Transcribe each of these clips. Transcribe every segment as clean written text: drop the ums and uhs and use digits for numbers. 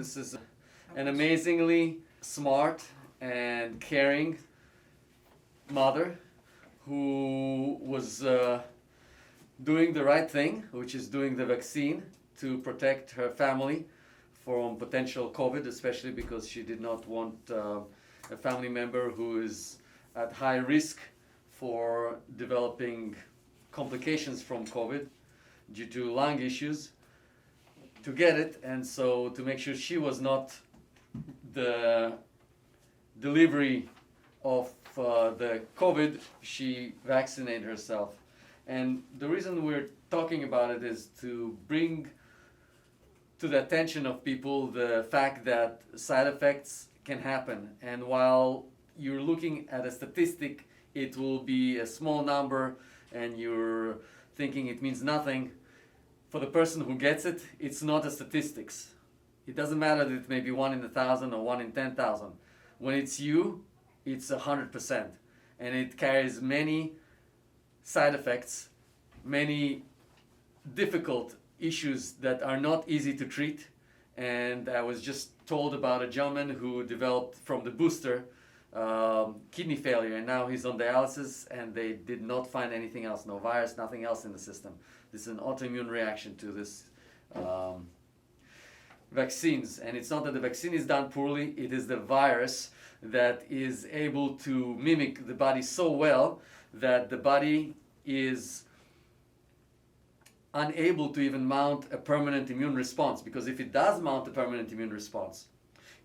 This is an amazingly smart and caring mother who was doing the right thing, which is doing the vaccine to protect her family from potential COVID, especially because she did not want a family member who is at high risk for developing complications from COVID due to lung issues to get it, and so to make sure she was not the delivery of the COVID, she vaccinated herself. And the reason we're talking about it is to bring to the attention of people the fact that side effects can happen. And while you're looking at a statistic, it will be a small number and you're thinking it means nothing. For the person who gets it, it's not a statistics. It doesn't matter that it may be 1 in 1,000 or 1 in 10,000. When it's you, it's 100%. And it carries many side effects, many difficult issues that are not easy to treat. And I was just told about a gentleman who developed from the booster kidney failure, and now he's on dialysis, and they did not find anything else, no virus, nothing else in the system. This is an autoimmune reaction to this vaccines. And it's not that the vaccine is done poorly, it is the virus that is able to mimic the body so well that the body is unable to even mount a permanent immune response. Because if it does mount a permanent immune response,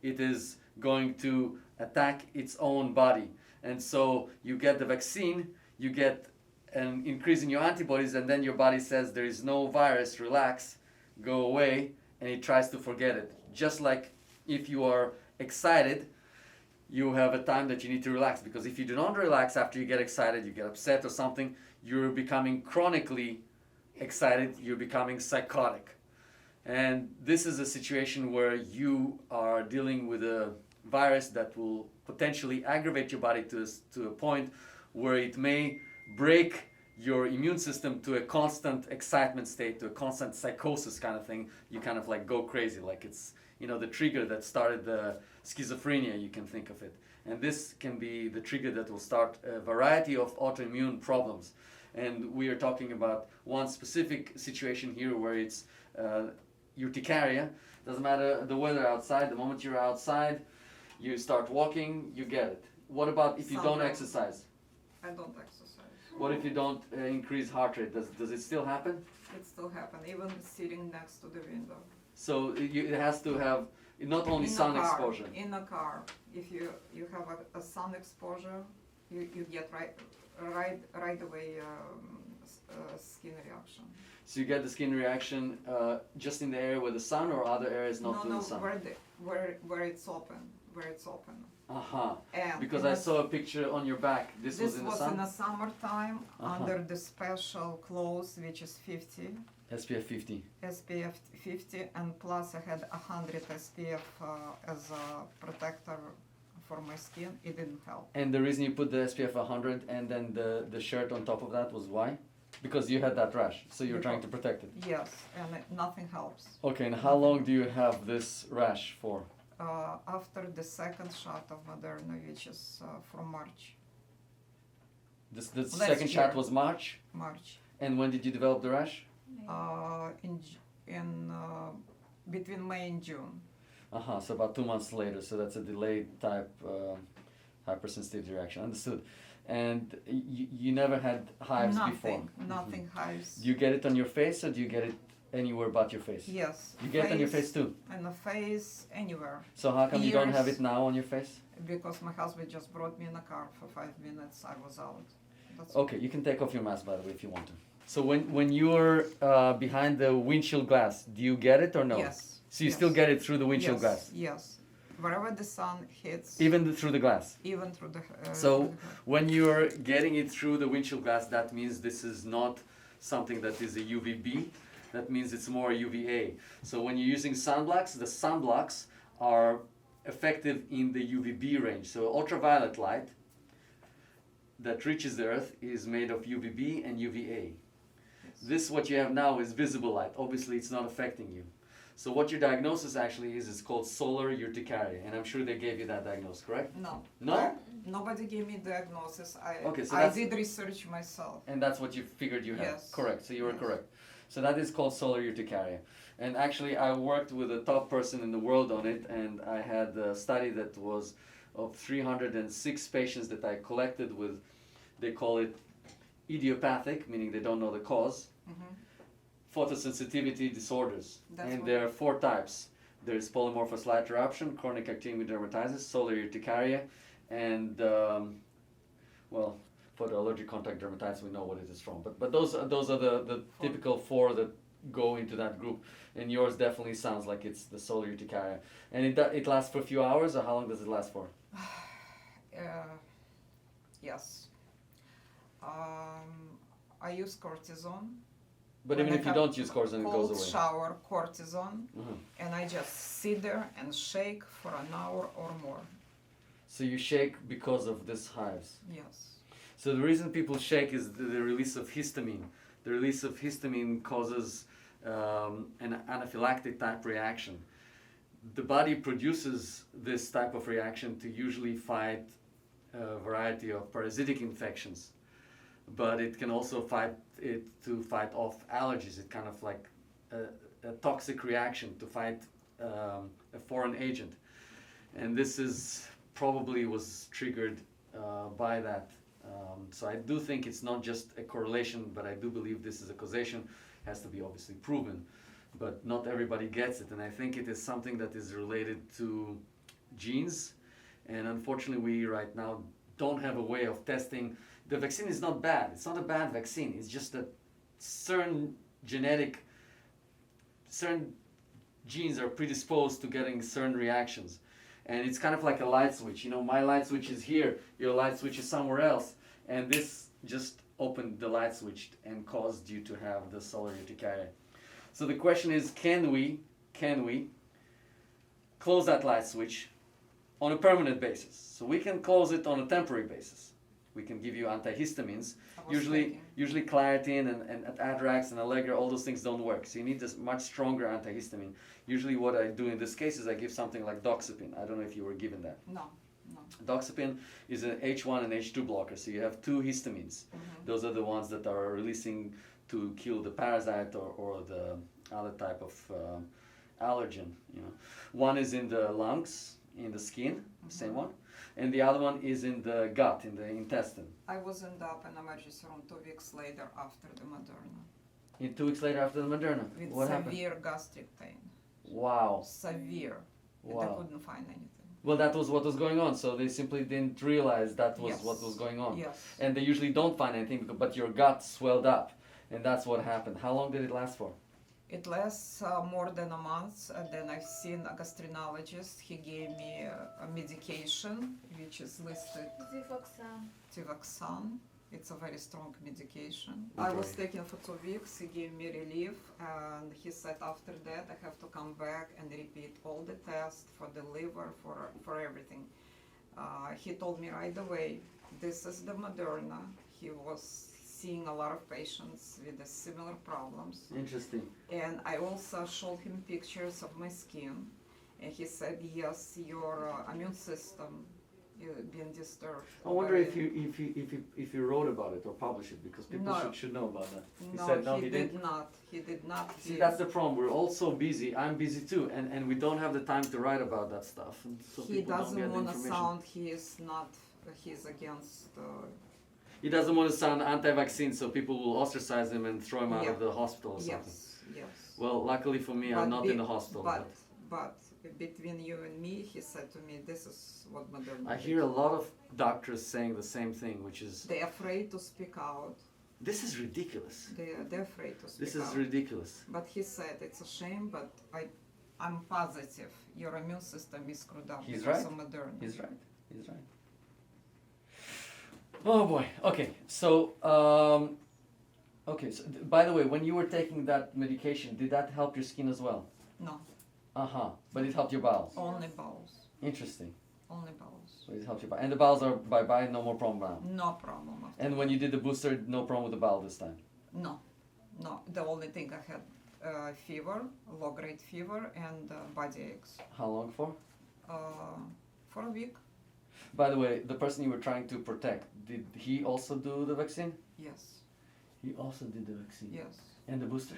it is going to attack its own body. And so you get the vaccine, you get an increase in your antibodies, and then your body says there is no virus, relax, go away, and it tries to forget it. Just like if you are excited, you have a time that you need to relax, because if you do not relax after you get excited, you get upset or something, you're becoming chronically excited, you're becoming psychotic. And this is a situation where you are dealing with a virus that will potentially aggravate your body to a point where it may break your immune system to a constant excitement state, to a constant psychosis kind of thing. You kind of like go crazy, like it's, the trigger that started the schizophrenia, you can think of it. And this can be the trigger that will start a variety of autoimmune problems. And we are talking about one specific situation here where it's urticaria. Doesn't matter the weather outside, the moment you're outside, you start walking, you get it. What about if you don't exercise? I don't exercise. What if you don't increase heart rate? Does it still happen? It still happens, even sitting next to the window. So it has to have not only In sun a car, exposure. In a car, if you have a sun exposure, you get right away skin reaction. So you get the skin reaction just in the area with the sun, or other areas not with the sun? Where it's open, Uh-huh. And because I saw a picture on your back. This was in the sun? in the summertime under the special clothes, which is 50. SPF 50. SPF 50, and plus I had 100 SPF as a protector for my skin. It didn't help. And the reason you put the SPF 100 and then the shirt on top of that was why? Because you had that rash, so you're trying to protect it. Yes, and nothing helps. Okay, and how long do you have this rash for? After the second shot of Moderna, which is from March. The second shot was March? March. And when did you develop the rash? In between May and June. So about 2 months later, so that's a delayed type hypersensitivity reaction, understood. And you never had hives before? Nothing hives. Do you get it on your face, or do you get it anywhere but your face? Yes. You get it on your face too? On the face, anywhere. So how come you don't have it now on your face? Because my husband just brought me in a car for 5 minutes, I was out. Okay, you can take off your mask, by the way, if you want to. So when you're behind the windshield glass, do you get it or no? Yes. So you still get it through the windshield glass? Yes. Wherever the sun hits. Even through the glass? Even through the... so when you're getting it through the windshield glass, that means this is not something that is a UVB. That means it's more UVA. So when you're using sunblocks, the sunblocks are effective in the UVB range. So ultraviolet light that reaches the earth is made of UVB and UVA. This, what you have now, is visible light. Obviously, it's not affecting you. So what your diagnosis actually is called solar urticaria, and I'm sure they gave you that diagnosis, correct? No. No? Nobody gave me diagnosis. Okay, so I that's- did research myself. And that's what you figured you had? Yes. Correct, so you were Yes. correct. So that is called solar urticaria. And actually I worked with a top person in the world on it, and I had a study that was of 306 patients that I collected with, they call it idiopathic, meaning they don't know the cause, Mhm. photosensitivity disorders. That's And what- there are 4 types. There's polymorphous light eruption, chronic actinic dermatitis, solar urticaria, and well, for the allergic contact dermatitis, we know what it is from. But those are the typical 4 that go into that group. And yours definitely sounds like it's the solar urticaria. And it lasts for a few hours, or how long does it last for? Yes. I use cortisone. But When even I if you have don't use cortisone, it goes Cold away. shower, cortisone, Mhm. and I just sit there and shake for an hour or more. So you shake because of this hives. Yes. So the reason people shake is the release of histamine. The release of histamine causes an anaphylactic type reaction. The body produces this type of reaction to usually fight a variety of parasitic infections, but it can also fight off allergies. It kind of like a toxic reaction to fight a foreign agent, and this is probably was triggered by that. So I do think it's not just a correlation, but I do believe this is a causation. Has to be obviously proven, but not everybody gets it, and I think it is something that is related to genes, and unfortunately we right now don't have a way of testing. The vaccine is not bad. It's not a bad vaccine. It's just that certain genes are predisposed to getting certain reactions. And it's kind of like a light switch. You know, my light switch is here, your light switch is somewhere else. And this just opened the light switch and caused you to have the solar urticaria. So the question is, can we close that light switch on a permanent basis? So we can close it on a temporary basis. We can give you antihistamines. I was Usually thinking. Claritin and Adrax and Allegra, all those things don't work. So you need this much stronger antihistamine. Usually what I do in this case is I give something like doxepin. I don't know if you were given that. No. Doxepin is an H1 and H2 blocker, so you have 2 histamines. Mhm. Those are the ones that are releasing to kill the parasite or the other type of allergen. You know, one is in the lungs, in the skin, same one, and the other one is in the gut, in the intestine. I was ended up in emergency room 2 weeks later after the Moderna And 2 weeks later after the Moderna, with what happened? severe gastric pain. Wow. Severe. And Wow. I couldn't find anything. Well, that was what was going on. So they simply didn't realize that was Yes. what was going on. Yes. And they usually don't find anything, but your gut swelled up, and that's what happened. How long did it last for? It lasts more than a month, and then I've seen a gastroenterologist. He gave me a medication which is listed Tivoxan. It's a very strong medication. I was Okay. taking for 2 weeks. He gave me relief, and he said after that I have to come back and repeat all the tests for the liver, for everything. He told me right away, this is the Moderna. He was seeing a lot of patients with the similar problems. Interesting. And I also showed him pictures of my skin, and he said, yes, your immune system is being disturbed. I wonder if you wrote about it or published it, because people No. should know about that. He No, said no, he didn't. did not. He did not. See, that's the problem. We're all so busy. I'm busy too, and we don't have the time to write about that stuff. And so He people don't doesn't get the want to information. sound he is not. He's against. He doesn't want to sound anti-vaccine, so people will ostracize him and throw him out of the hospital or something. Yes. Well, luckily for me, I'm not in the hospital. But between you and me, he said to me, "This is what Moderna." I did." hear a lot of doctors saying the same thing, which is, They're afraid to speak out. this is ridiculous. They're afraid to speak This out. is ridiculous. But he said it's a shame, but I'm positive your immune system is screwed up He's because right. of Moderna. He's right. He's right. Oh boy. Okay. So, by the way, when you were taking that medication, did that help your skin as well? No, But it helped your bowels. only bowels. Interesting. Only bowels. So it helped your bowels. And the bowels are bye-bye, no more problem now. No problem. After And when you did the booster, no problem with the bowel this time. No. The only thing I had fever, low-grade fever, and body aches. How long for? For a week, By the way, the person you were trying to protect, did he also do the vaccine? yes, He also did the vaccine. yes, And the booster?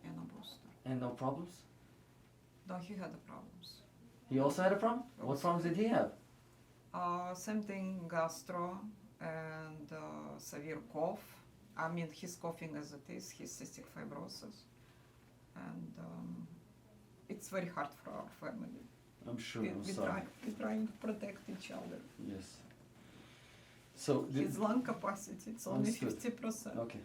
and a booster. And no problems? No, he had the problems. He also had a problem? What Also. problems did he have? Same thing, gastro and severe cough. I mean, he's coughing as it is, he's cystic fibrosis. And it's very hard for our family. I'm sure, We, I'm we, sorry. try, we're trying to protect each other. Yes. So, His lung capacity, it's only Understood. 50%. okay,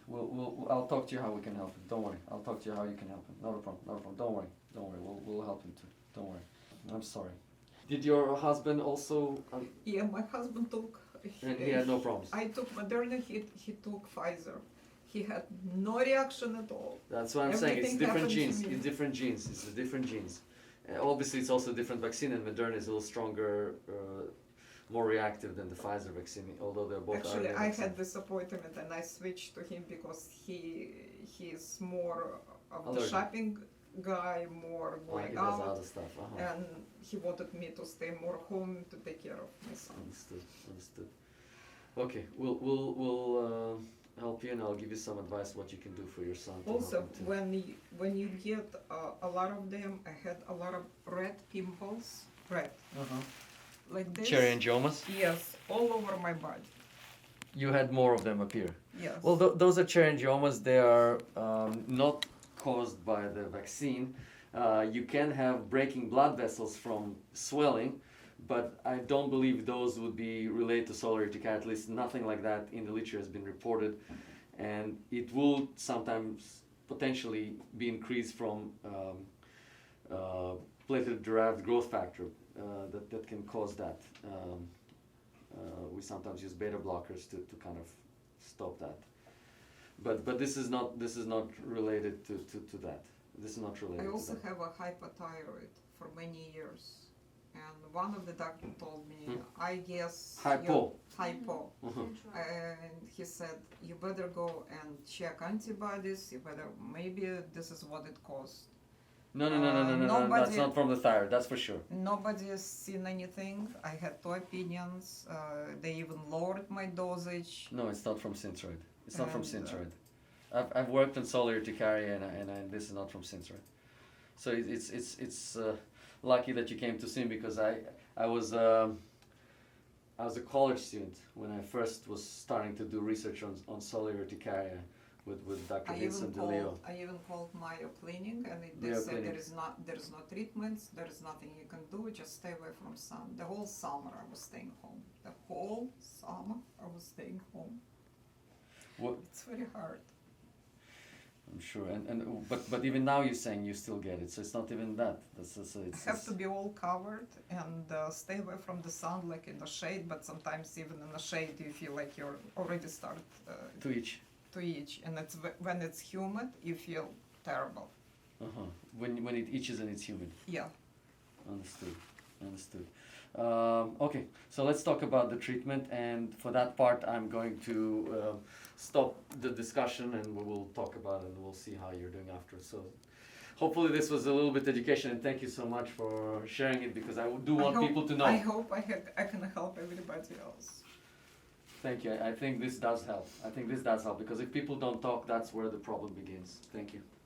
I'll talk to you how we can help him. Don't worry. I'll talk to you how you can help him. Not a problem, not a problem. Don't worry, don't worry. We'll help him too. Don't worry. I'm sorry. Did your husband also, Yeah, my husband took. and he had no problems? I took Moderna, he took Pfizer. He had no reaction at all. That's what I'm saying. It's Everything different happened to genes. me. It's different genes. It's the different genes. Obviously, it's also a different vaccine, and Moderna is a little stronger, more reactive than the Pfizer vaccine. Although they're both. Actually, RNA I vaccine. had this appointment and I switched to him because he's more of the Allergic. shopping guy, more Oh, going he does out, other stuff. Uh-huh. and he wanted me to stay more home to take care of my son. Understood. Understood. Okay, we'll help you, and I'll give you some advice what you can do for your son. to help Also, him too. when you get a lot of them, I had a lot of red pimples, red, like this. Cherry angiomas. Yes, all over my body. You had more of them appear. Yes. Well, those are cherry angiomas. They are not caused by the vaccine. You can have breaking blood vessels from swelling, but I don't believe those would be related to solar urticaria. At least nothing like that in the literature has been reported, and it will sometimes potentially be increased from platelet-derived growth factor that can cause that. We sometimes use beta blockers to kind of stop that. But this is not related to that. This is not related I also to that. have a hypothyroid for many years, and one of the doctors told me, I guess Hypo. hypo, Uh-huh. and he said you better go and check antibodies. You better maybe this is what it caused. No. That's Nobody- not from the thyroid. That's for sure. Nobody has seen anything. I had two opinions. They even lowered my dosage. No, it's not from Synthroid. It's not from And, Synthroid. I've worked on solar urticaria, and this is not from Synthroid. So it's lucky that you came to see me, because I was a college student when I first was starting to do research on solar urticaria with Dr. Vincent DeLeo. I even called Mayo Clinic, and they Mayo said Clinic. there is no treatments, there is nothing you can do. Just stay away from sun. The whole summer I was staying home. The whole summer I was staying home. What, It's very hard. I'm sure, but even now you're saying you still get it, so it's not even that. I have to be all covered and stay away from the sun, like in the shade. But sometimes even in the shade, you feel like you're already start to each. to itch, and it's when it's humid, you feel terrible. When it itches and it's humid. Yeah. Understood. Okay, so let's talk about the treatment, and for that part, I'm going to stop the discussion, and we will talk about it, and we'll see how you're doing after. So, hopefully, this was a little bit education, and thank you so much for sharing it, because I do want people to know. I hope I can help everybody else. Thank you. I think this does help. Because if people don't talk, that's where the problem begins. Thank you.